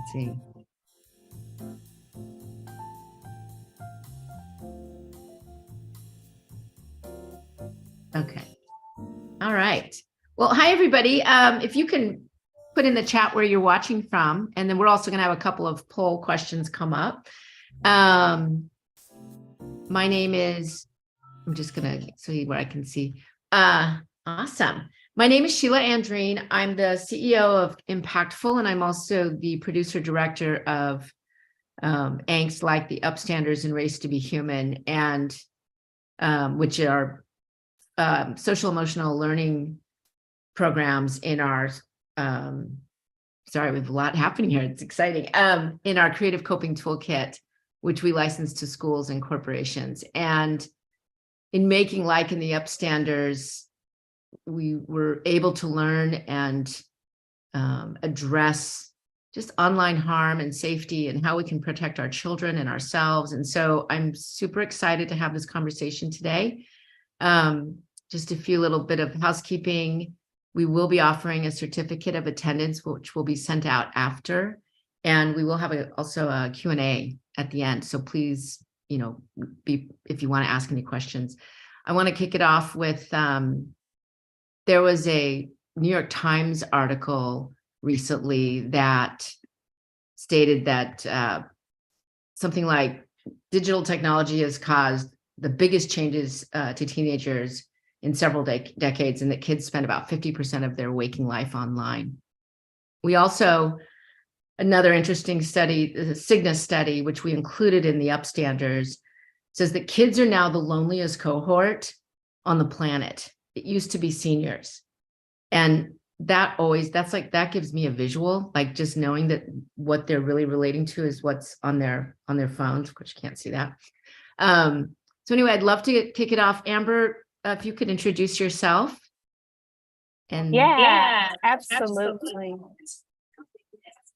Let's see. Okay. All right. Well, hi, everybody. If you can put in the chat where you're watching from, and then we're also going to have a couple of poll questions come up. My name is, I'm just going to see what I can see. Awesome. My name is Sheila Andreen. I'm the CEO of Impactful, and I'm also the producer director of Angst, like the Upstanders and Race to be Human, and which are social emotional learning programs in our, sorry, we have a lot happening here. It's exciting. In our creative coping toolkit, which we license to schools and corporations. And in making Like in the Upstanders, we were able to learn and address just online harm and safety and how we can protect our children and ourselves. And so I'm super excited to have this conversation today. Just a few little bit of housekeeping. We will be offering a certificate of attendance, which will be sent out after. And we will have also a Q&A at the end. So please, if you want to ask any questions. I want to kick it off with, there was a New York Times article recently that stated that something like digital technology has caused the biggest changes to teenagers in several decades, and that kids spend about 50% of their waking life online. We also, another interesting study, the Cygnus study, which we included in the Upstanders, says that kids are now the loneliest cohort on the planet. It used to be seniors. And that gives me a visual, like just knowing that what they're really relating to is what's on their phones. Of course, you can't see that. So anyway, I'd love to kick it off. Amber, if you could introduce yourself. And yeah, absolutely.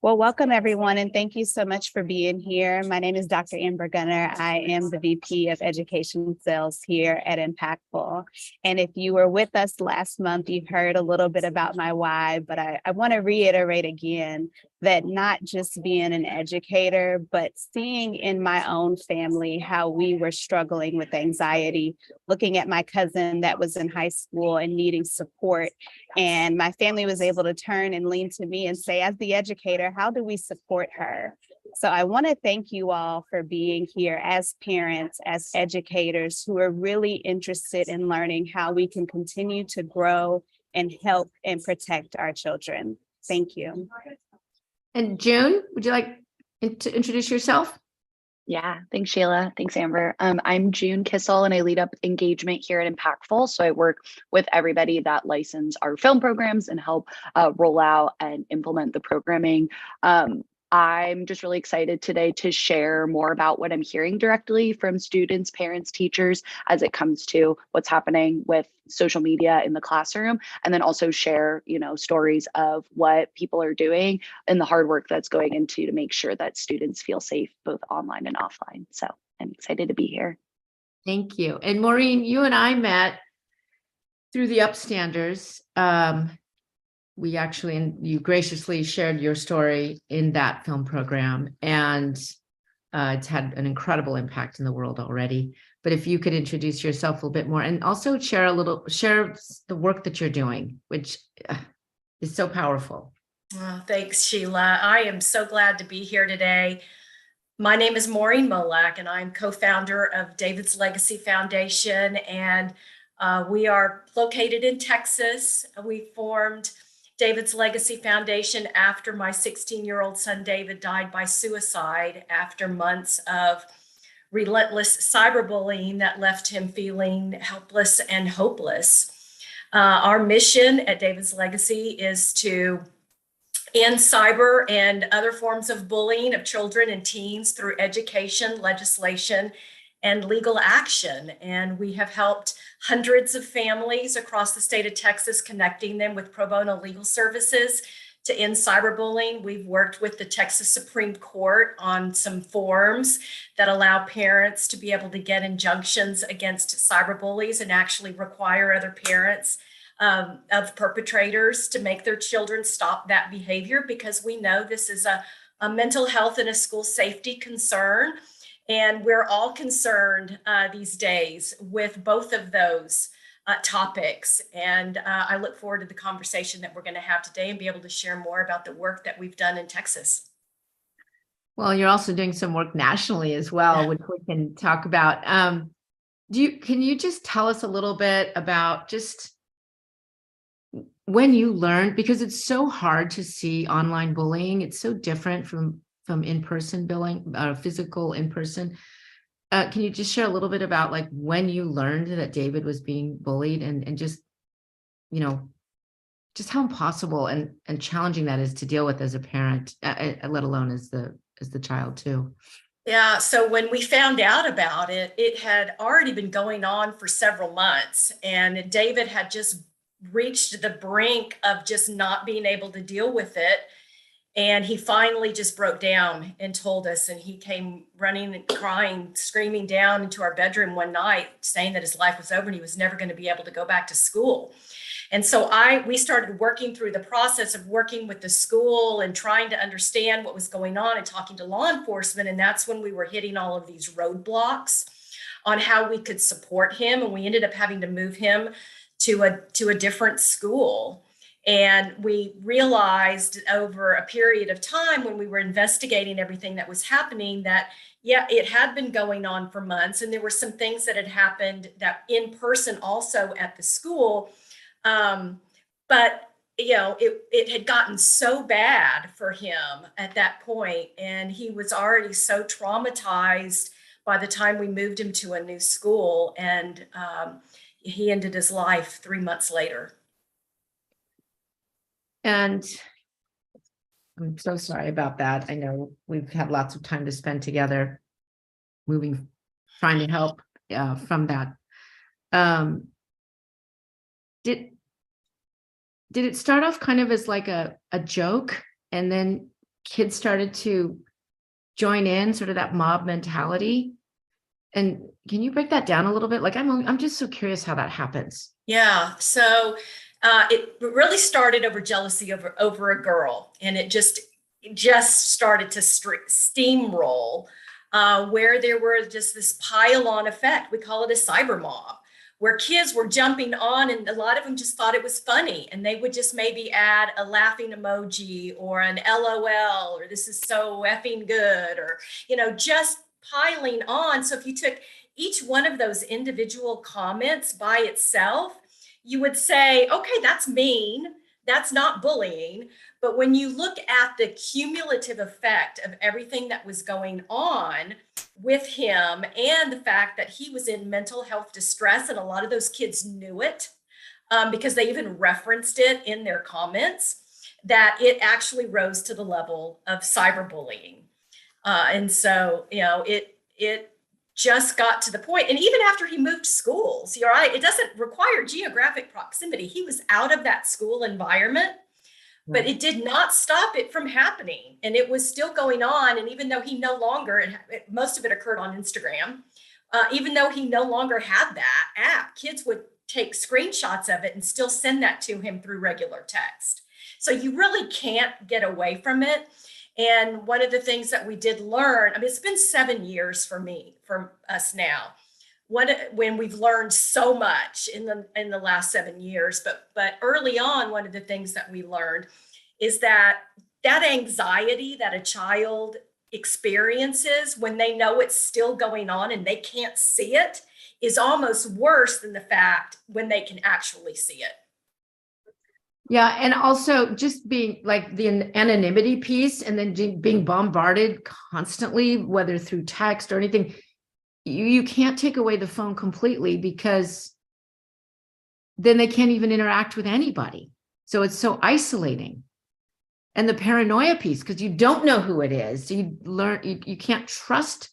Well, welcome everyone, and thank you so much for being here. My name is Dr. Amber Gunner. I am the VP of Education Sales here at Impactful. And if you were with us last month, you've heard a little bit about my why, but I want to reiterate again that not just being an educator, but seeing in my own family how we were struggling with anxiety, looking at my cousin that was in high school and needing support. And my family was able to turn and lean to me and say, as the educator, how do we support her? So I want to thank you all for being here as parents, as educators who are really interested in learning how we can continue to grow and help and protect our children. Thank you. And June, would you like to introduce yourself? Yeah, thanks, Sheila. Thanks, Amber. I'm June Kissel, and I lead up engagement here at Impactful. So I work with everybody that license our film programs and help roll out and implement the programming. I'm just really excited today to share more about what I'm hearing directly from students, parents, teachers, as it comes to what's happening with social media in the classroom, and then also share, stories of what people are doing and the hard work that's going into to make sure that students feel safe, both online and offline. So I'm excited to be here. Thank you. And Maureen, you and I met through the Upstanders. We actually, and you graciously shared your story in that film program, and it's had an incredible impact in the world already. But if you could introduce yourself a little bit more, and also share the work that you're doing, which is so powerful. Oh, thanks, Sheila. I am so glad to be here today. My name is Maureen Molak, and I'm co-founder of David's Legacy Foundation, and we are located in Texas. We formed David's Legacy Foundation after my 16-year-old son David died by suicide after months of relentless cyberbullying that left him feeling helpless and hopeless. Our mission at David's Legacy is to end cyber and other forms of bullying of children and teens through education, legislation, and legal action. And we have helped hundreds of families across the state of Texas, connecting them with pro bono legal services to end cyberbullying. We've worked with the Texas Supreme Court on some forms that allow parents to be able to get injunctions against cyberbullies and actually require other parents of perpetrators to make their children stop that behavior, because we know this is a mental health and a school safety concern. And we're all concerned these days with both of those topics. And I look forward to the conversation that we're going to have today and be able to share more about the work that we've done in Texas. Well, you're also doing some work nationally as well, Yeah. which we can talk about. Can you just tell us a little bit about just when you learned, because it's so hard to see online bullying. It's so different from in-person bullying, physical in-person. Can you just share a little bit about like when you learned that David was being bullied and just, you know, just how impossible and challenging that is to deal with as a parent, let alone as the child too. Yeah, so when we found out about it, it had already been going on for several months, and David had just reached the brink of just not being able to deal with it. And he finally just broke down and told us, and he came running and crying, screaming down into our bedroom one night, saying that his life was over and he was never going to be able to go back to school. And so we started working through the process of working with the school and trying to understand what was going on and talking to law enforcement. And that's when we were hitting all of these roadblocks on how we could support him. And we ended up having to move him to a different school. And we realized over a period of time when we were investigating everything that was happening that, yeah, it had been going on for months. And there were some things that had happened that in person also at the school. But, you know, it had gotten so bad for him at that point, and he was already so traumatized by the time we moved him to a new school. And he ended his life 3 months later. And I'm so sorry about that. I know we've had lots of time to spend together trying to help from that. Did it start off kind of as like a joke, and then kids started to join in, sort of that mob mentality? And can you break that down a little bit? Like, I'm just so curious how that happens. Yeah. So it really started over jealousy over a girl, and it just started to steamroll, where there were just this pile-on effect. We call it a cyber mob, where kids were jumping on, and a lot of them just thought it was funny, and they would just maybe add a laughing emoji or an LOL, or this is so effing good, or, you know, just piling on. So if you took each one of those individual comments by itself, you would say, okay, that's mean, that's not bullying. But when you look at the cumulative effect of everything that was going on with him, and the fact that he was in mental health distress, and a lot of those kids knew it, because they even referenced it in their comments, that it actually rose to the level of cyberbullying. And so, you know, it just got to the point. And even after he moved schools, you're right, it doesn't require geographic proximity. He was out of that school environment, but it did not stop it from happening. And it was still going on. And even though he no longer, most of it occurred on Instagram, even though he no longer had that app, kids would take screenshots of it and still send that to him through regular text. So you really can't get away from it. And one of the things that we did learn, I mean, it's been 7 years for us now, when we've learned so much in the last 7 years. But early on, one of the things that we learned is that anxiety that a child experiences when they know it's still going on and they can't see it is almost worse than the fact when they can actually see it. Yeah. And also just being like the anonymity piece, and then being bombarded constantly, whether through text or anything, you can't take away the phone completely, because then they can't even interact with anybody. So it's so isolating. And the paranoia piece, because you don't know who it is. So you can't trust,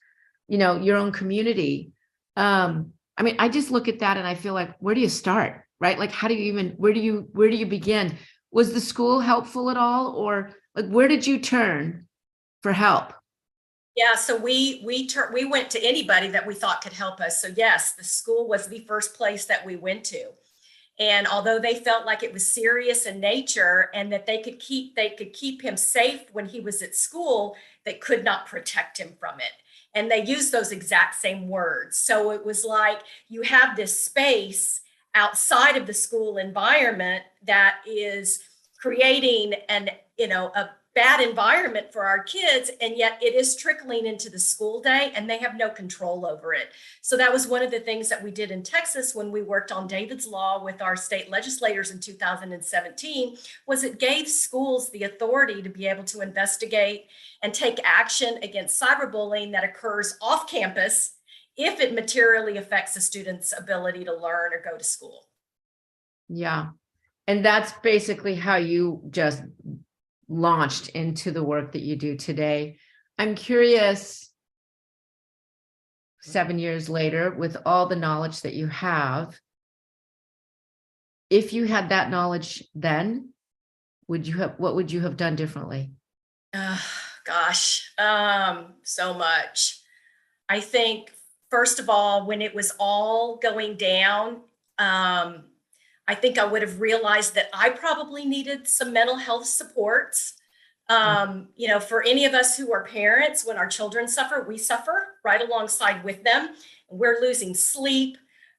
you know, your own community. I mean, I just look at that and I feel like, where do you start? Right? Like, how do you even, where do you begin? Was the school helpful at all? Or like, where did you turn for help? Yeah, so we went to anybody that we thought could help us. So yes, the school was the first place that we went to. And although they felt like it was serious in nature and that they could keep him safe when he was at school, they could not protect him from it. And they used those exact same words. So it was like you have this space outside of the school environment that is creating a bad environment for our kids, and yet it is trickling into the school day and they have no control over it. So that was one of the things that we did in Texas when we worked on David's Law with our state legislators in 2017, was it gave schools the authority to be able to investigate and take action against cyberbullying that occurs off campus if it materially affects a student's ability to learn or go to school. Yeah. And that's basically how you just launched into the work that you do today. I'm curious, 7 years later, with all the knowledge that you have, if you had that knowledge then, what would you have done differently? Gosh, so much. I think, first of all, when it was all going down, I think I would have realized that I probably needed some mental health supports. For any of us who are parents, when our children suffer, we suffer right alongside with them. We're losing sleep.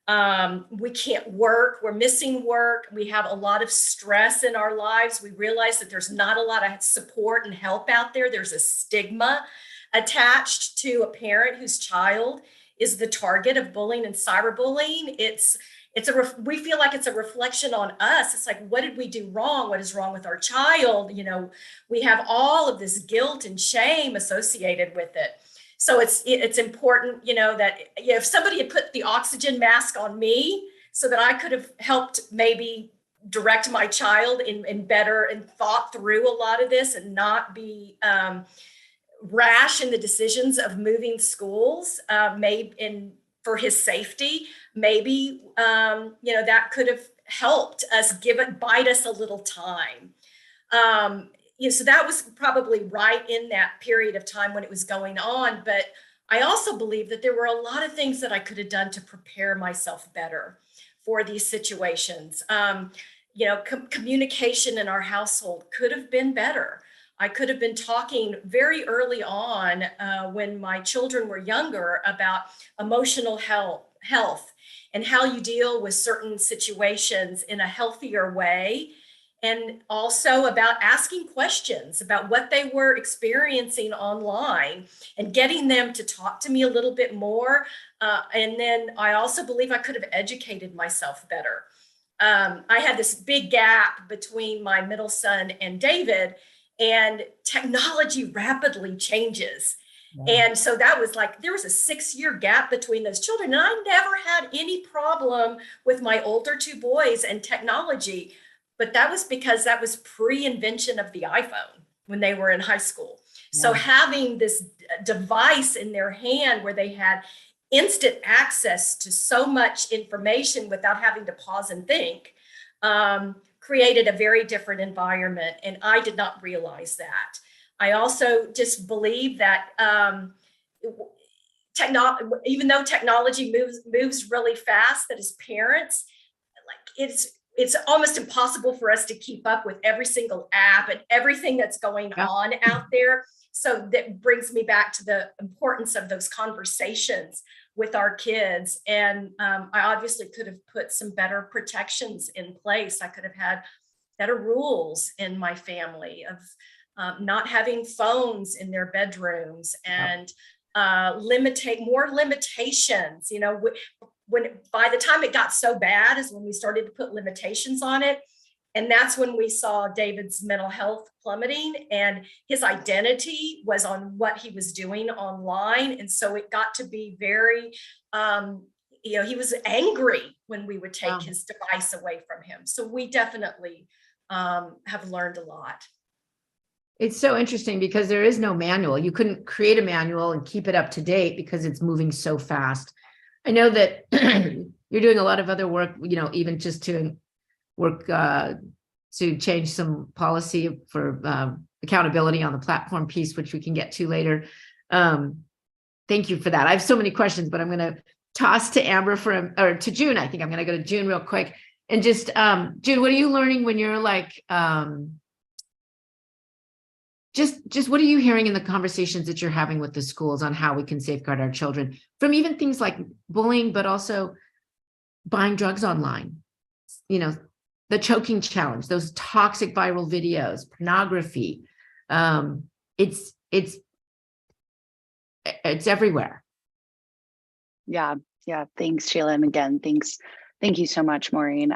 We can't work. We're missing work. We have a lot of stress in our lives. We realize that there's not a lot of support and help out there. There's a stigma attached to a parent whose child is the target of bullying and cyberbullying. We feel like it's a reflection on us. It's like, what did we do wrong? What is wrong with our child? We have all of this guilt and shame associated with it. So it's important, that if somebody had put the oxygen mask on me so that I could have helped maybe direct my child in better and thought through a lot of this and not be rash in the decisions of moving schools, for his safety, maybe, that could have helped us bide us a little time. So that was probably right in that period of time when it was going on. But I also believe that there were a lot of things that I could have done to prepare myself better for these situations. Communication in our household could have been better. I could have been talking very early on when my children were younger about emotional health and how you deal with certain situations in a healthier way. And also about asking questions about what they were experiencing online and getting them to talk to me a little bit more. And then I also believe I could have educated myself better. I had this big gap between my middle son and David, and technology rapidly changes. Wow. And so that was like, there was a 6-year gap between those children. And I never had any problem with my older 2 boys and technology, but that was because that was pre-invention of the iPhone when they were in high school. Wow. So having this device in their hand where they had instant access to so much information without having to pause and think, created a very different environment. And I did not realize that. I also just believe that even though technology moves really fast, that as parents, like it's almost impossible for us to keep up with every single app and everything that's going on out there. So that brings me back to the importance of those conversations with our kids. And I obviously could have put some better protections in place. I could have had better rules in my family of not having phones in their bedrooms and more limitations. When by the time it got so bad is when we started to put limitations on it. And that's when we saw David's mental health plummeting, and his identity was on what he was doing online. And so it got to be very, he was angry when we would take his device away from him. So we definitely have learned a lot. It's so interesting because there is no manual. You couldn't create a manual and keep it up to date because it's moving so fast. I know that you're doing a lot of other work, even just to work to change some policy for accountability on the platform piece, which we can get to later. Thank you for that. I have so many questions, but I'm going to toss to Amber or to June. I think I'm going to go to June real quick. And just, Jude, what are you learning when you're like, just what are you hearing in the conversations that you're having with the schools on how we can safeguard our children from even things like bullying, but also buying drugs online, you know, the choking challenge, those toxic viral videos, pornography. It's everywhere. Yeah. Thanks, Sheila. And again, thank you so much, Maureen.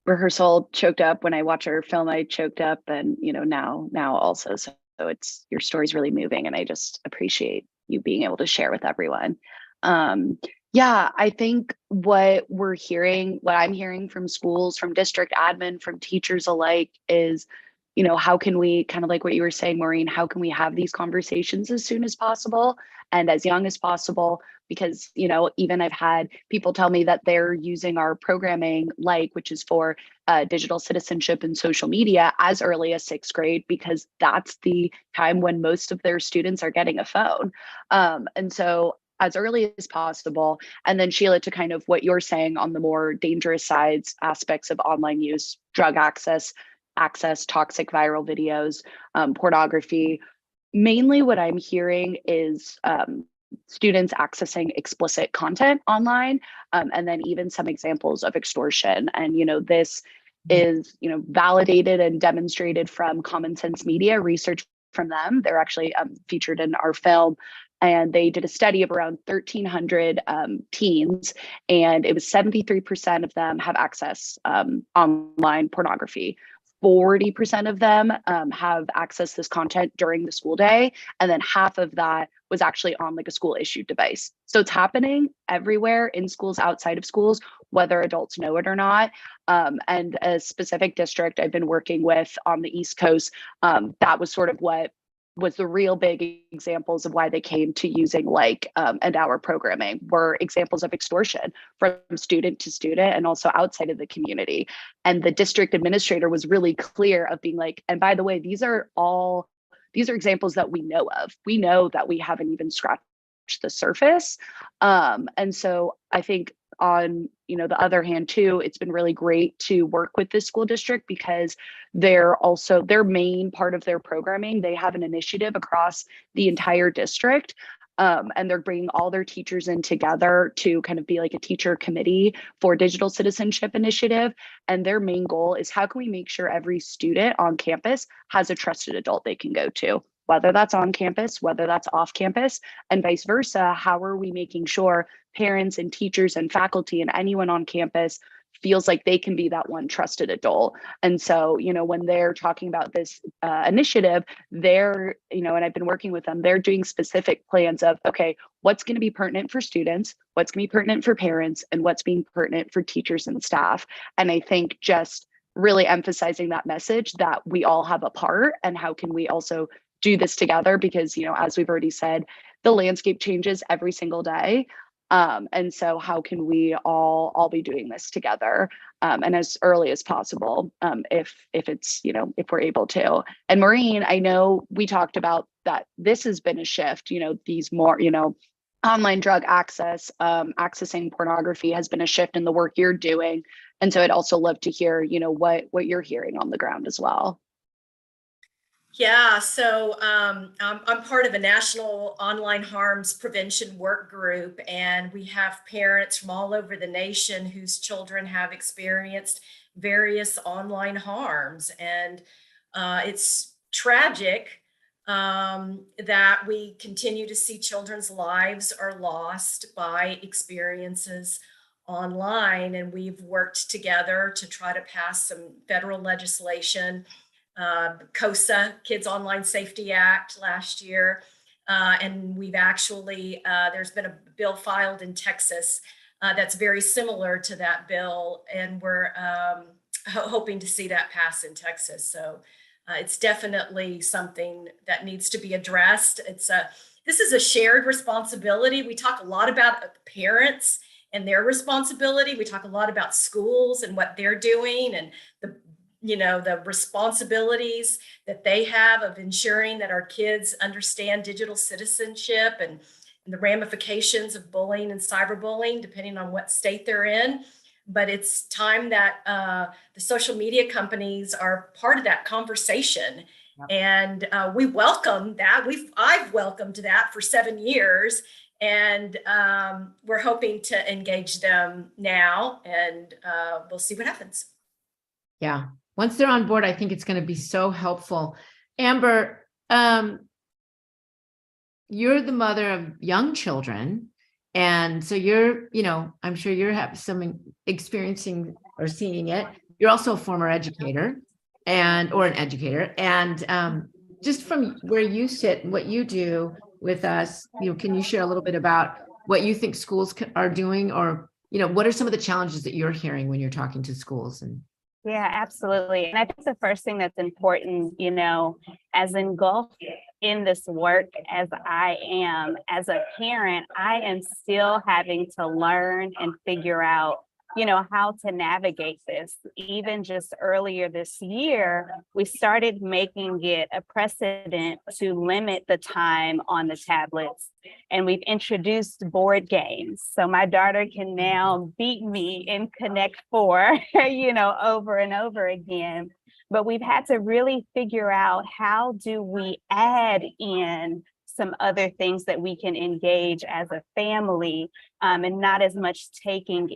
Rehearsal choked up. When I watch her film, I choked up, and now also. So it's, your story's really moving, and I just appreciate you being able to share with everyone. Yeah, I think what I'm hearing from schools, from district admin, from teachers alike is, how can we, kind of like what you were saying, Maureen, how can we have these conversations as soon as possible and as young as possible? Because, even I've had people tell me that they're using our programming, which is for digital citizenship and social media, as early as 6th grade, because that's the time when most of their students are getting a phone. And so as early as possible. And then, Sheila, to kind of what you're saying on the more dangerous aspects of online use, drug access, toxic viral videos, pornography. Mainly what I'm hearing is students accessing explicit content online, and then even some examples of extortion. And, this is, validated and demonstrated from Common Sense Media research from them. They're actually featured in our film. And they did a study of around 1,300 teens, and it was 73% of them have access online pornography. 40% of them have accessed this content during the school day, and then half of that was actually on like a school issued device. So it's happening everywhere, in schools, outside of schools, whether adults know it or not. And a specific district I've been working with on the East Coast, that was sort of what was the real big examples of why they came to using and our programming were examples of extortion from student to student and also outside of the community. And the district administrator was really clear of being like, and by the way, these are examples that we know of. We know that we haven't even scratched the surface. And so I think on the other hand too, it's been really great to work with this school district, because they're also, their main part of their programming, they have an initiative across the entire district. And they're bringing all their teachers in together to kind of be like a teacher committee for digital citizenship initiative. And their main goal is, how can we make sure every student on campus has a trusted adult they can go to, whether that's on campus, whether that's off campus, and vice versa. How are we making sure parents and teachers and faculty and anyone on campus feels like they can be that one trusted adult? And so, when they're talking about this initiative, they're, and I've been working with them, they're doing specific plans of, okay, what's going to be pertinent for students, what's going to be pertinent for parents, and what's being pertinent for teachers and staff. And I think just really emphasizing that message that we all have a part, and how can we also do this together, because, as we've already said, the landscape changes every single day. And so how can we all be doing this together, and as early as possible, if it's, if we're able to. And Maureen, I know we talked about that this has been a shift, these more, online drug access, accessing pornography has been a shift in the work you're doing. And so I'd also love to hear, what you're hearing on the ground as well. Yeah, so I'm part of a national online harms prevention work group, and we have parents from all over the nation whose children have experienced various online harms. And it's tragic that we continue to see children's lives are lost by experiences online. And we've worked together to try to pass some federal legislation, COSA, Kids Online Safety Act, last year. And we've actually, there's been a bill filed in Texas that's very similar to that bill. And we're hoping to see that pass in Texas. So it's definitely something that needs to be addressed. This is a shared responsibility. We talk a lot about parents and their responsibility. We talk a lot about schools and what they're doing, and the responsibilities that they have of ensuring that our kids understand digital citizenship and the ramifications of bullying and cyberbullying, depending on what state they're in. but it's time that the social media companies are part of that conversation. Yep. And we welcome that. I've welcomed that for 7 years, and we're hoping to engage them now, and we'll see what happens. Yeah. Once they're on board, I think it's going to be so helpful. Amber, you're the mother of young children. And so you're, I'm sure you're having some experiencing or seeing it. You're also a former educator or an educator. And just from where you sit and what you do with us, can you share a little bit about what you think schools are doing, or, what are some of the challenges that you're hearing when you're talking to schools? And yeah, absolutely. And I think the first thing that's important, as engulfed in this work as I am, as a parent, I am still having to learn and figure out, how to navigate this. Even just earlier this year, we started making it a precedent to limit the time on the tablets. And we've introduced board games. So my daughter can now beat me in Connect 4, over and over again. But we've had to really figure out, how do we add in some other things that we can engage as a family, and not as much taking,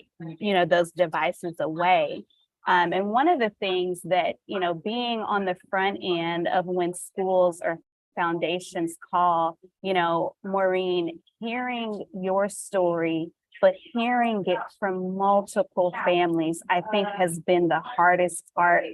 those devices away. And one of the things that, being on the front end of when schools or foundations call, Maureen, hearing your story, but hearing it from multiple families, I think has been the hardest part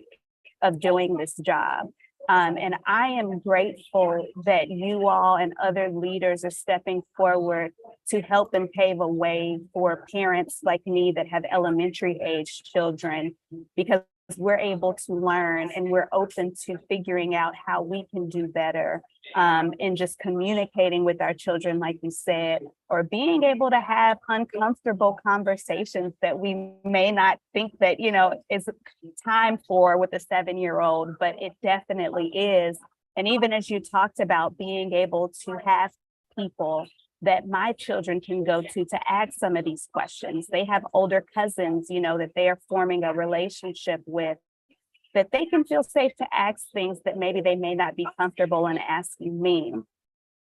of doing this job. And I am grateful that you all and other leaders are stepping forward to help and pave a way for parents like me that have elementary age children, because we're able to learn and we're open to figuring out how we can do better in just communicating with our children, like you said, or being able to have uncomfortable conversations that we may not think that, is time for with a 7-year-old, but it definitely is. And even as you talked about being able to have people that my children can go to ask some of these questions. They have older cousins, that they are forming a relationship with, that they can feel safe to ask things that maybe they may not be comfortable in asking me.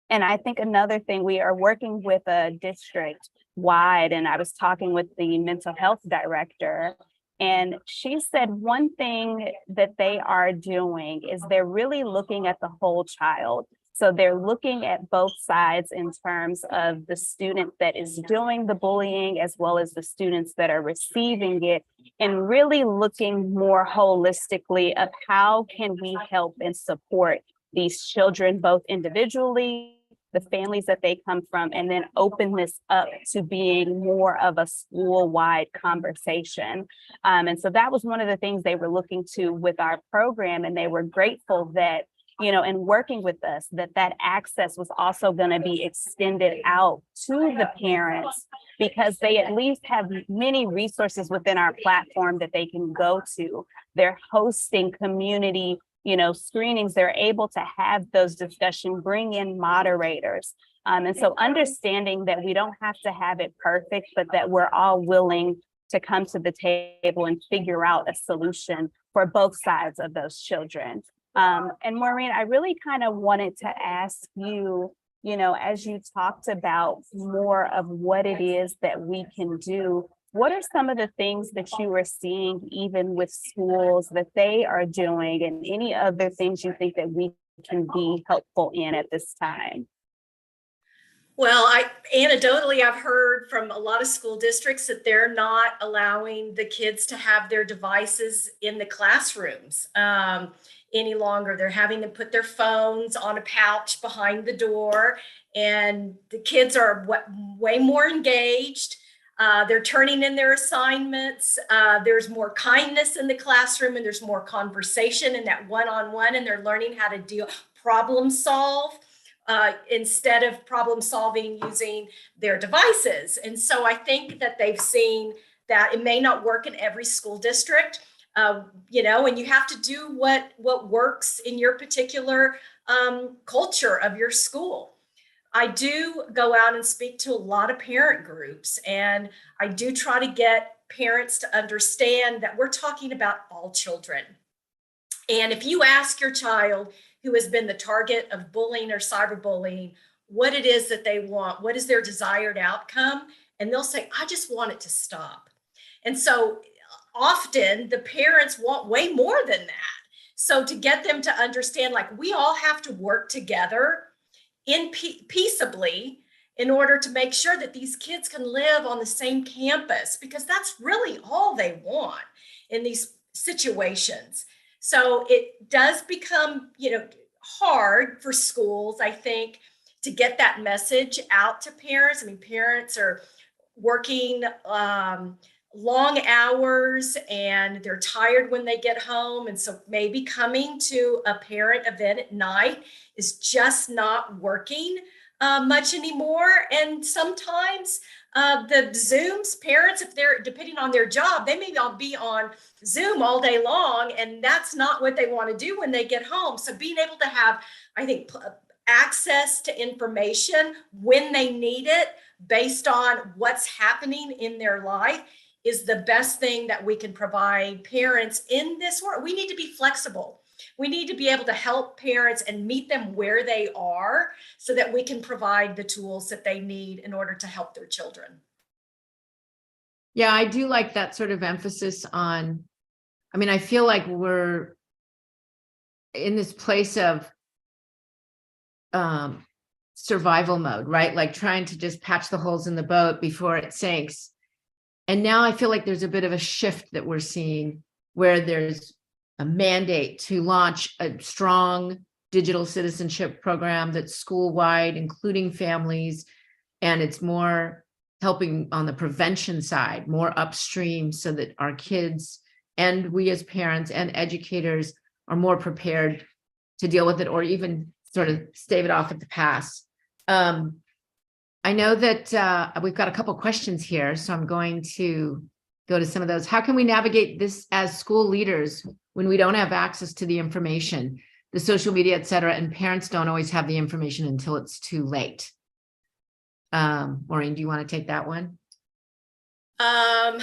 And I think another thing, we are working with a district wide, and I was talking with the mental health director, and she said one thing that they are doing is they're really looking at the whole child. So they're looking at both sides in terms of the student that is doing the bullying, as well as the students that are receiving it, and really looking more holistically of how can we help and support these children, both individually, the families that they come from, and then open this up to being more of a school-wide conversation. And so that was one of the things they were looking to with our program, and they were grateful that, and working with us, that access was also going to be extended out to the parents, because they at least have many resources within our platform that they can go to. They're hosting community, screenings. They're able to have those discussions, bring in moderators. And so understanding that we don't have to have it perfect, but that we're all willing to come to the table and figure out a solution for both sides of those children. And Maureen, I really kind of wanted to ask you, as you talked about more of what it is that we can do, what are some of the things that you are seeing even with schools that they are doing, and any other things you think that we can be helpful in at this time? Well, anecdotally, I've heard from a lot of school districts that they're not allowing the kids to have their devices in the classrooms any longer. They're having them put their phones on a pouch behind the door, and the kids are way more engaged. They're turning in their assignments. There's more kindness in the classroom, and there's more conversation in that one-on-one, and they're learning how to problem solve instead of problem solving using their devices. And so I think that they've seen that it may not work in every school district, and you have to do what works in your particular culture of your school. I do go out and speak to a lot of parent groups, and I do try to get parents to understand that we're talking about all children. And if you ask your child who has been the target of bullying or cyberbullying what it is that they want, what is their desired outcome, and they'll say, I just want it to stop. And so often the parents want way more than that. So to get them to understand, like, we all have to work together peaceably in order to make sure that these kids can live on the same campus, because that's really all they want in these situations. So it does become, hard for schools, I think, to get that message out to parents. I mean, parents are working long hours and they're tired when they get home. And so maybe coming to a parent event at night is just not working much anymore. And sometimes the Zooms, parents, if they're depending on their job, they may not be on Zoom all day long, and that's not what they want to do when they get home. So being able to have, I think, access to information when they need it based on what's happening in their life is the best thing that we can provide parents in this world. We need to be flexible. We need to be able to help parents and meet them where they are so that we can provide the tools that they need in order to help their children. Yeah, I do like that sort of emphasis on, I mean, I feel like we're in this place of survival mode, right? Like trying to just patch the holes in the boat before it sinks. And now I feel like there's a bit of a shift that we're seeing where there's a mandate to launch a strong digital citizenship program that's school-wide, including families, and it's more helping on the prevention side, more upstream, so that our kids and we as parents and educators are more prepared to deal with it, or even sort of stave it off at the pass. I know that we've got a couple questions here, so I'm going to go to some of those. How can we navigate this as school leaders when we don't have access to the information, the social media, et cetera, and parents don't always have the information until it's too late? Maureen, do you want to take that one? I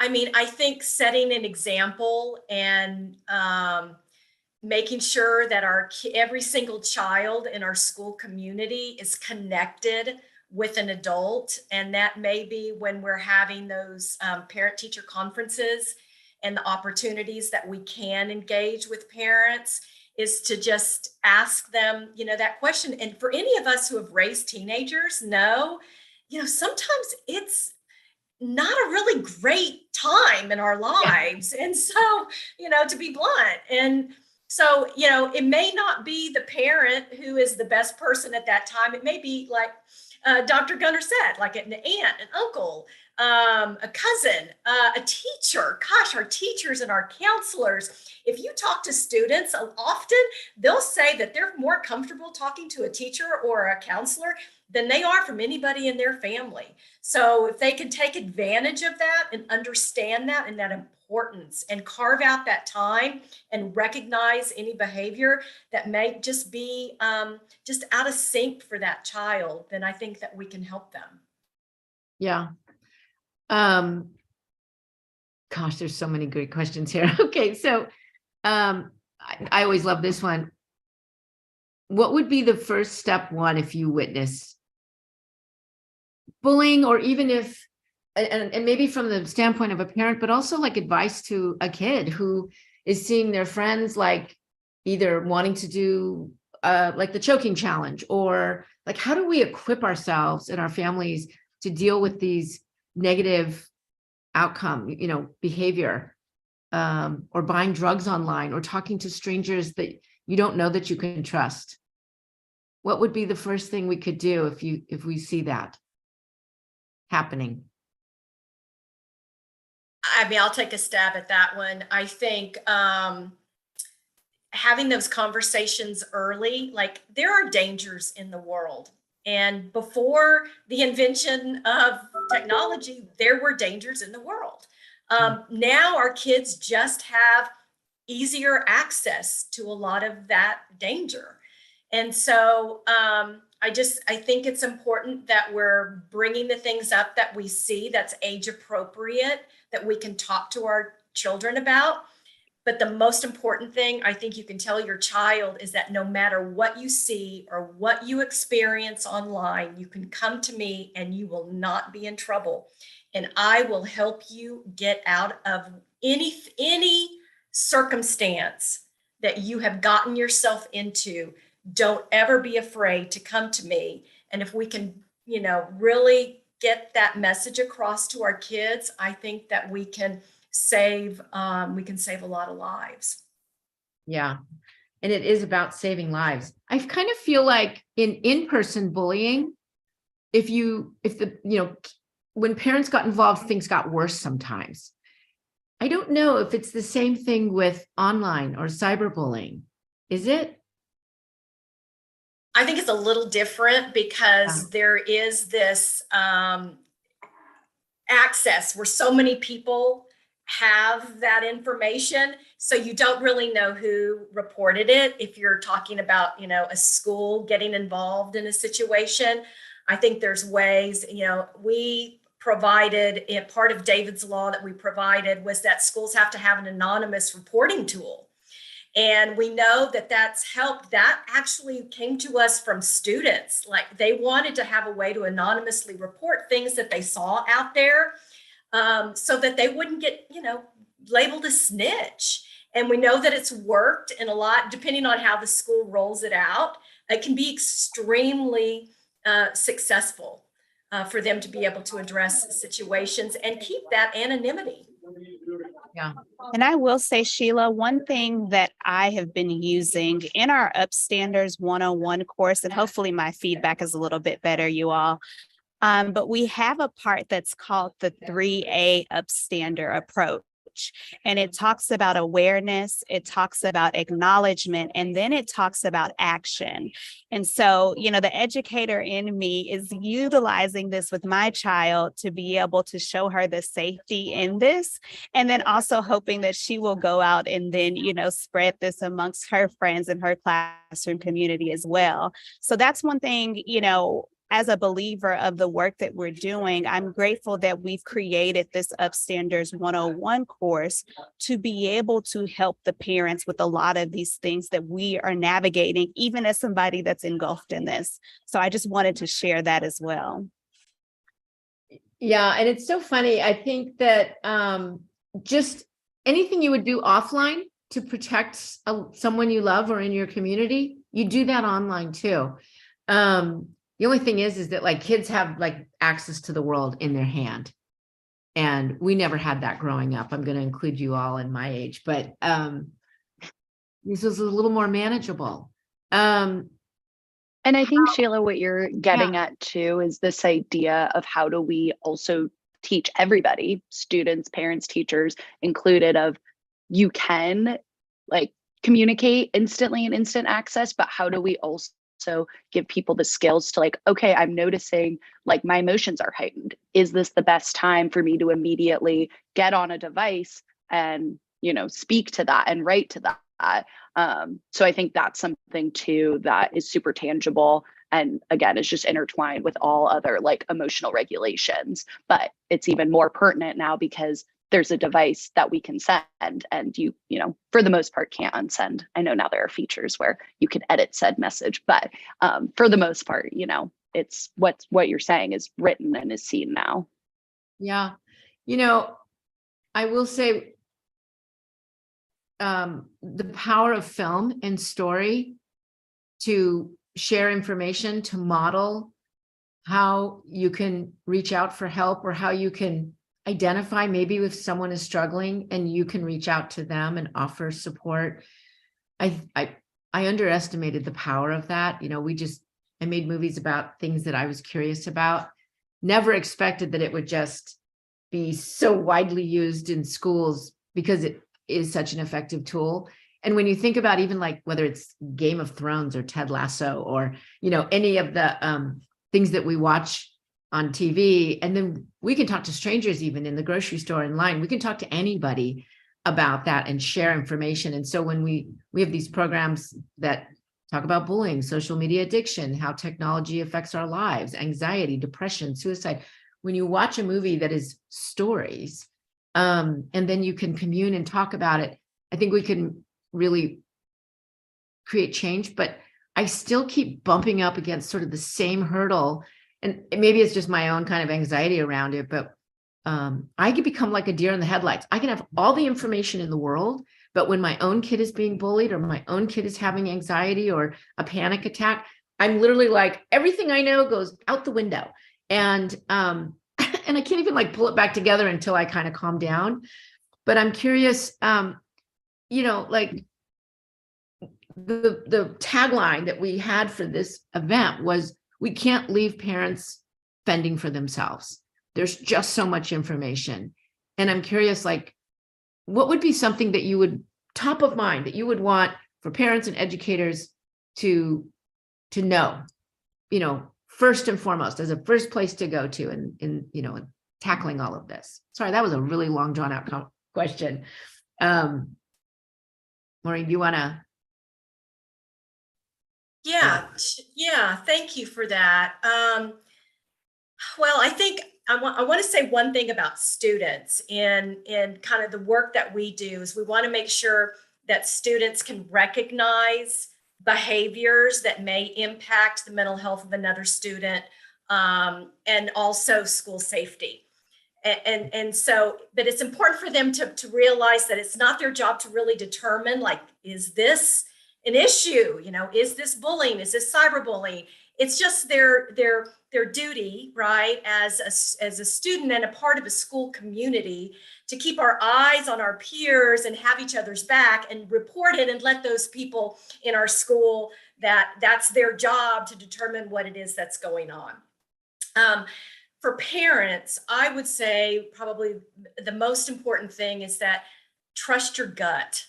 mean, I think setting an example and making sure that every single child in our school community is connected with an adult. And that may be when we're having those parent-teacher conferences and the opportunities that we can engage with parents is to just ask them, that question. And for any of us who have raised teenagers know, sometimes it's not a really great time in our lives. Yeah. And so, to be blunt. And so, it may not be the parent who is the best person at that time. It may be like Dr. Gunner said, like an aunt, an uncle, a cousin, a teacher. Gosh, our teachers and our counselors, if you talk to students, often they'll say that they're more comfortable talking to a teacher or a counselor than they are from anybody in their family. So if they can take advantage of that and understand that and that importance and carve out that time and recognize any behavior that may just be just out of sync for that child, then I think that we can help them. Yeah. Gosh, there's so many great questions here. Okay, so I always love this one. What would be the first step one if you witness bullying, or even if, and maybe from the standpoint of a parent, but also like advice to a kid who is seeing their friends like either wanting to do like the choking challenge, or like, how do we equip ourselves and our families to deal with these negative outcome, behavior, or buying drugs online, or talking to strangers that you don't know that you can trust? What would be the first thing we could do if we see that happening? I mean, I'll take a stab at that one. I think having those conversations early, like, there are dangers in the world. And before the invention of technology, there were dangers in the world. Now our kids just have easier access to a lot of that danger. And so I think it's important that we're bringing the things up that we see that's age appropriate, that we can talk to our children about. But the most important thing I think you can tell your child is that no matter what you see or what you experience online, you can come to me and you will not be in trouble. And I will help you get out of any circumstance that you have gotten yourself into. Don't ever be afraid to come to me. And if we can, really get that message across to our kids, I think that we can save a lot of lives. Yeah. And it is about saving lives. I kind of feel like in-person bullying, when parents got involved, things got worse sometimes. I don't know if it's the same thing with online or cyberbullying. Is it? I think it's a little different because there is this access where so many people have that information. So you don't really know who reported it. If you're talking about, a school getting involved in a situation, I think there's ways, we provided, part of David's law that we provided was that schools have to have an anonymous reporting tool. And we know that that's helped. That actually came to us from students. Like they wanted to have a way to anonymously report things that they saw out there, so that they wouldn't get, labeled a snitch. And we know that it's worked in a lot, depending on how the school rolls it out. It can be extremely successful for them to be able to address situations and keep that anonymity. Yeah. And I will say, Sheila, one thing that I have been using in our Upstanders 101 course, and hopefully my feedback is a little bit better, you all, but we have a part that's called the 3A Upstander approach. And it talks about awareness, it talks about acknowledgement, and then it talks about action. And so, the educator in me is utilizing this with my child to be able to show her the safety in this, and then also hoping that she will go out and then, spread this amongst her friends and her classroom community as well. So that's one thing, as a believer of the work that we're doing, I'm grateful that we've created this Upstanders 101 course to be able to help the parents with a lot of these things that we are navigating, even as somebody that's engulfed in this. So I just wanted to share that as well. Yeah. And it's so funny. I think that just anything you would do offline to protect someone you love or in your community, you do that online too. The only thing is that like kids have like access to the world in their hand. And we never had that growing up. I'm going to include you all in my age, but this was a little more manageable. And I think, Sheila, what you're getting at too is this idea of how do we also teach everybody, students, parents, teachers included, of you can like communicate instantly and instant access, but how do we also give people the skills to like, okay, I'm noticing like my emotions are heightened. Is this the best time for me to immediately get on a device and, speak to that and write to that? So I think that's something too that is super tangible. And again, it's just intertwined with all other like emotional regulations, but it's even more pertinent now because there's a device that we can send and you for the most part can't unsend. I know now there are features where you can edit said message, but for the most part, it's what you're saying is written and is seen now. Yeah. I will say the power of film and story to share information, to model how you can reach out for help or how you can identify maybe if someone is struggling and you can reach out to them and offer support. I underestimated the power of that. I made movies about things that I was curious about, never expected that it would just be so widely used in schools because it is such an effective tool. And when you think about even like whether it's Game of Thrones or Ted Lasso or, any of the things that we watch on TV, and then we can talk to strangers, even in the grocery store, in line, we can talk to anybody about that and share information. And so when we have these programs that talk about bullying, social media addiction, how technology affects our lives, anxiety, depression, suicide. When you watch a movie that is stories, and then you can commune and talk about it, I think we can really create change. But I still keep bumping up against sort of the same hurdle. And maybe it's just my own kind of anxiety around it, but I can become like a deer in the headlights. I can have all the information in the world, but when my own kid is being bullied or my own kid is having anxiety or a panic attack, I'm literally like, everything I know goes out the window. And and I can't even like pull it back together until I kind of calm down. But I'm curious, you know, like the tagline that we had for this event was, we can't leave parents fending for themselves. There's just so much information. And I'm curious, like, what would be something that you would, top of mind, that you would want for parents and educators to know, you know, first and foremost, as a first place to go to in you know, tackling all of this? Sorry, that was a really long drawn out question. Maureen, do you want to? Yeah, thank you for that. Well, I think I want to say one thing about students in kind of the work that we do is we want to make sure that students can recognize behaviors that may impact the mental health of another student, and also school safety. And so, but it's important for them to realize that it's not their job to really determine, like, is this an issue? You know, is this bullying? Is this cyberbullying? It's just their duty, right, as a student and a part of a school community, to keep our eyes on our peers and have each other's back and report it and let those people in our school that's their job to determine what it is that's going on. For parents, I would say probably the most important thing is that trust your gut.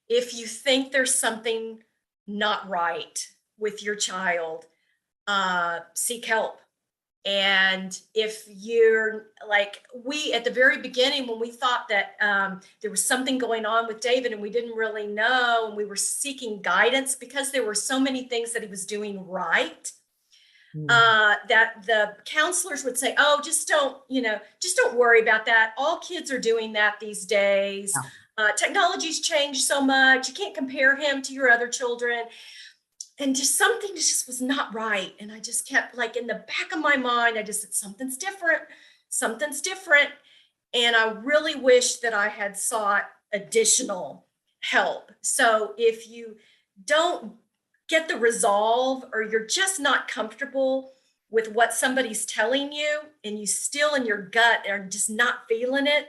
If you think there's something not right with your child, seek help. And if you're like, we at the very beginning, when we thought that there was something going on with David and we didn't really know, and we were seeking guidance because there were so many things that he was doing right, that the counselors would say, oh, just don't worry about that. All kids are doing that these days. Technology's changed so much. You can't compare him to your other children. And just something just was not right. And I just kept, like, in the back of my mind, I just said, something's different. And I really wish that I had sought additional help. So if you don't get the resolve, or you're just not comfortable with what somebody's telling you, and you still in your gut are just not feeling it,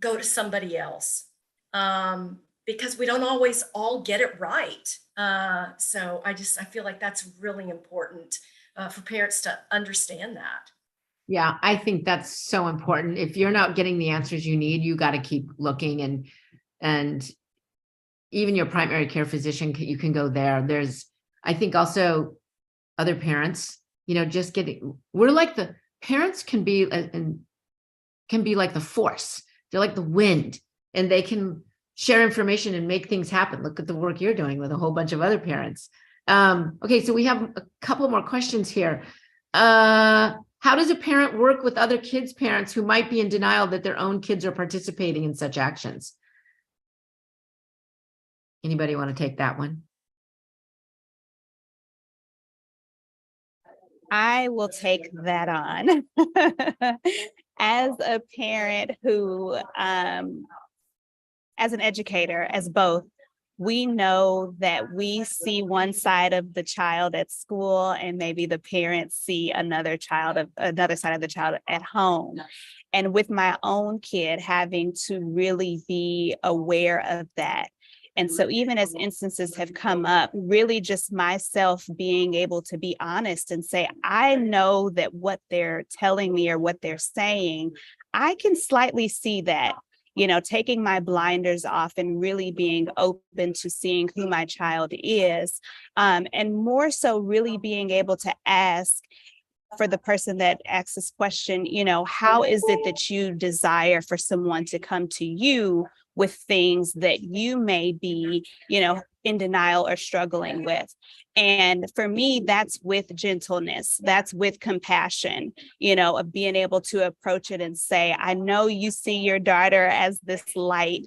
go to somebody else. Because we don't always all get it right. So I feel like that's really important for parents to understand that. Yeah, I think that's so important. If you're not getting the answers you need, you got to keep looking, and even your primary care physician, you can go there. There's, I think, also other parents, you know, just getting, we're like the parents can be like the force. They're like the wind, and they can share information and make things happen. Look at the work you're doing with a whole bunch of other parents. Okay, so we have a couple more questions here. How does a parent work with other kids' parents who might be in denial that their own kids are participating in such actions? Anybody want to take that one? I will take that on. As a parent who, as an educator, as both, we know that we see one side of the child at school, and maybe the parents see another side of the child at home. And with my own kid, having to really be aware of that. And so even as instances have come up, really just myself being able to be honest and say, I know that what they're telling me or what they're saying, I can slightly see that, you know, taking my blinders off and really being open to seeing who my child is. And more so really being able to ask, for the person that asks this question, you know, how is it that you desire for someone to come to you with things that you may be, in denial or struggling with. And for me, that's with gentleness, that's with compassion, of being able to approach it and say, I know you see your daughter as this light,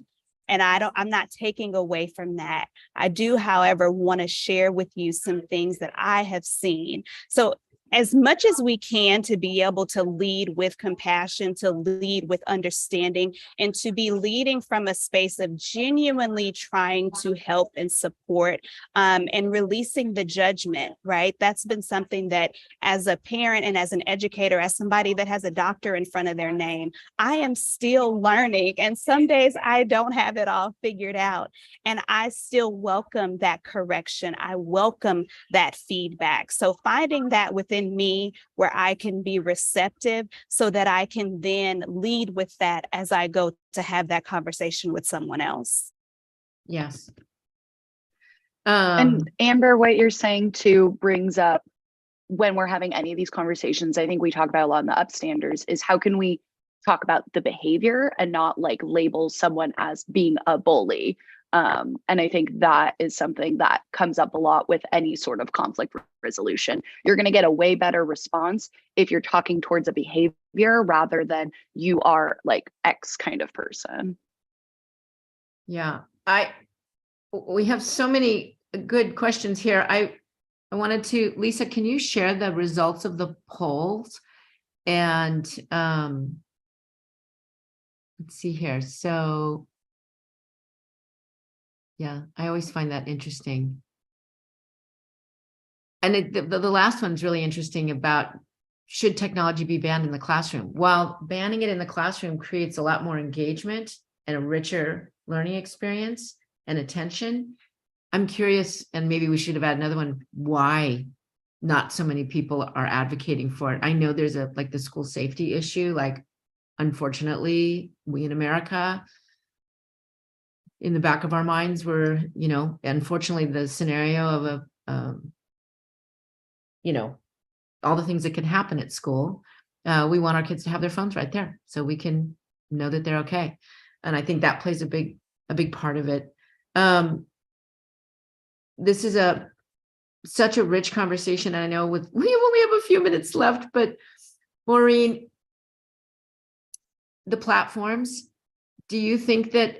and I'm not taking away from that. I do, however, want to share with you some things that I have seen. So as much as we can, to be able to lead with compassion, to lead with understanding, and to be leading from a space of genuinely trying to help and support, and releasing the judgment, right? That's been something that, as a parent and as an educator, as somebody that has a doctor in front of their name, I am still learning. And some days I don't have it all figured out. And I still welcome that correction. I welcome that feedback. So finding that within me where I can be receptive so that I can then lead with that as I go to have that conversation with someone else. Yes. And Amber, what you're saying too brings up, when we're having any of these conversations, I think we talk about a lot in the upstanders, is how can we talk about the behavior and not like label someone as being a bully. And I think that is something that comes up a lot with any sort of conflict resolution. You're going to get a way better response if you're talking towards a behavior rather than you are like X kind of person. Yeah, we have so many good questions here. I wanted to, Lisa, can you share the results of the polls? And let's see here. So yeah, I always find that interesting. And the last one's really interesting about, should technology be banned in the classroom? While banning it in the classroom creates a lot more engagement and a richer learning experience and attention, I'm curious, and maybe we should have had another one, why not so many people are advocating for it. I know there's like the school safety issue, like unfortunately, we in America, in the back of our minds, we're, unfortunately the scenario of all the things that can happen at school. We want our kids to have their phones right there so we can know that they're okay. And I think that plays a big part of it. This is such a rich conversation. And I know we only have a few minutes left, but Maureen, the platforms, do you think that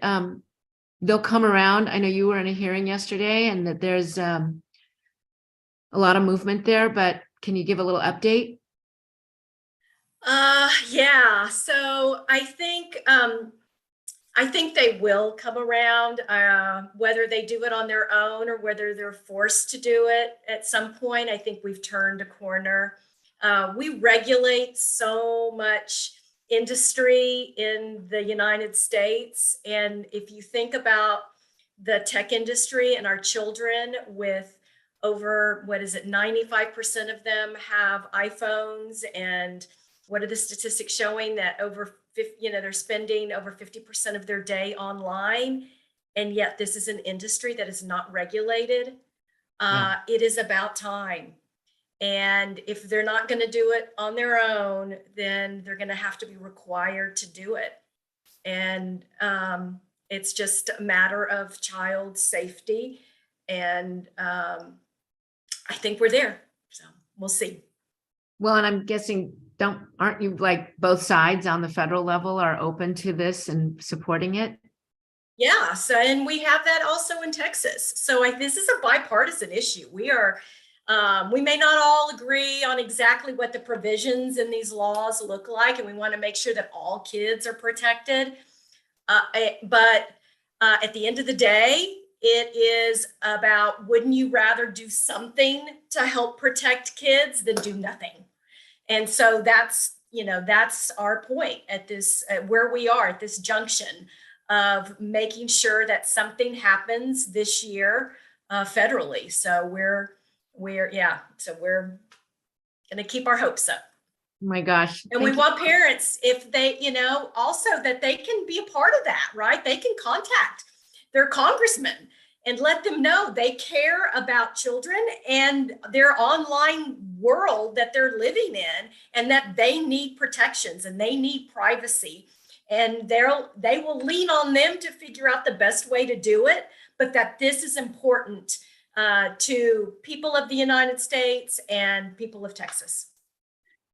they'll come around? I know you were in a hearing yesterday and that there's a lot of movement there, but can you give a little update? Yeah. So I think they will come around, whether they do it on their own or whether they're forced to do it at some point. I think we've turned a corner. We regulate so much industry in the United States. And if you think about the tech industry and our children, with over, 95% of them have iPhones, and what are the statistics showing? That over 50, they're spending over 50% of their day online, and yet this is an industry that is not regulated. It is about time. And if they're not going to do it on their own, then they're going to have to be required to do it. And it's just a matter of child safety. And I think we're there. So we'll see. Well, and I'm guessing, aren't you, like, both sides on the federal level are open to this and supporting it? Yeah. So, and we have that also in Texas. So this is a bipartisan issue. We may not all agree on exactly what the provisions in these laws look like, and we want to make sure that all kids are protected. But at the end of the day, it is about, wouldn't you rather do something to help protect kids than do nothing? And so that's our point at this, where we are at this junction of making sure that something happens this year federally. So we're going to keep our hopes up. Oh my gosh. And we want parents, if they, also that they can be a part of that, right? They can contact their congressman and let them know they care about children and their online world that they're living in, and that they need protections and they need privacy. and they will lean on them to figure out the best way to do it, but that this is important to people of the United States and people of Texas.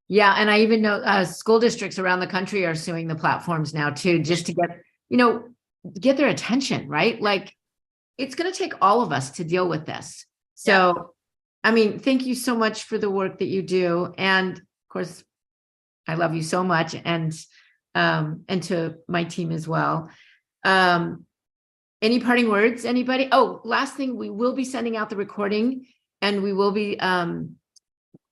Yeah, and I even know school districts around the country are suing the platforms now too, just to get their attention, right? Like, it's going to take all of us to deal with this. So, I mean, thank you so much for the work that you do, and of course, I love you so much, and to my team as well. Any parting words, anybody? Oh, last thing, we will be sending out the recording, and we will be,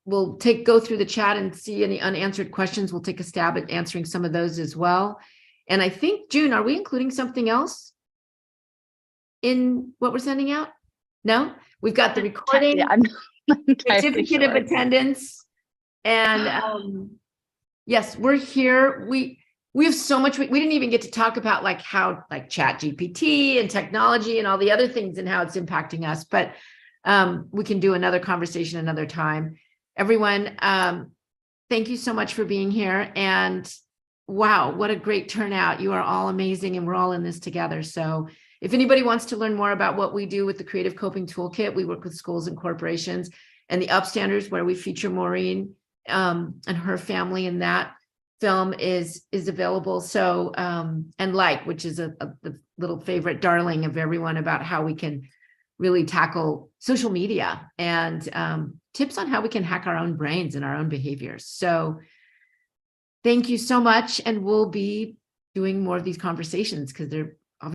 we'll go through the chat and see any unanswered questions. We'll take a stab at answering some of those as well. And I think, June, are we including something else in what we're sending out? No? We've got the recording, Yeah, I'm certificate of attendance, and yes, we're here. We have so much, we didn't even get to talk about like how like Chat GPT and technology and all the other things and how it's impacting us, but we can do another conversation another time. Everyone, thank you so much for being here, and wow, what a great turnout. You are all amazing, and we're all in this together. So if anybody wants to learn more about what we do with the Creative Coping Toolkit, we work with schools and corporations, and the Upstanders, where we feature Maureen and her family in that film is available. So and Like, which is a little favorite darling of everyone, about how we can really tackle social media and tips on how we can hack our own brains and our own behaviors. So thank you so much, and we'll be doing more of these conversations because they're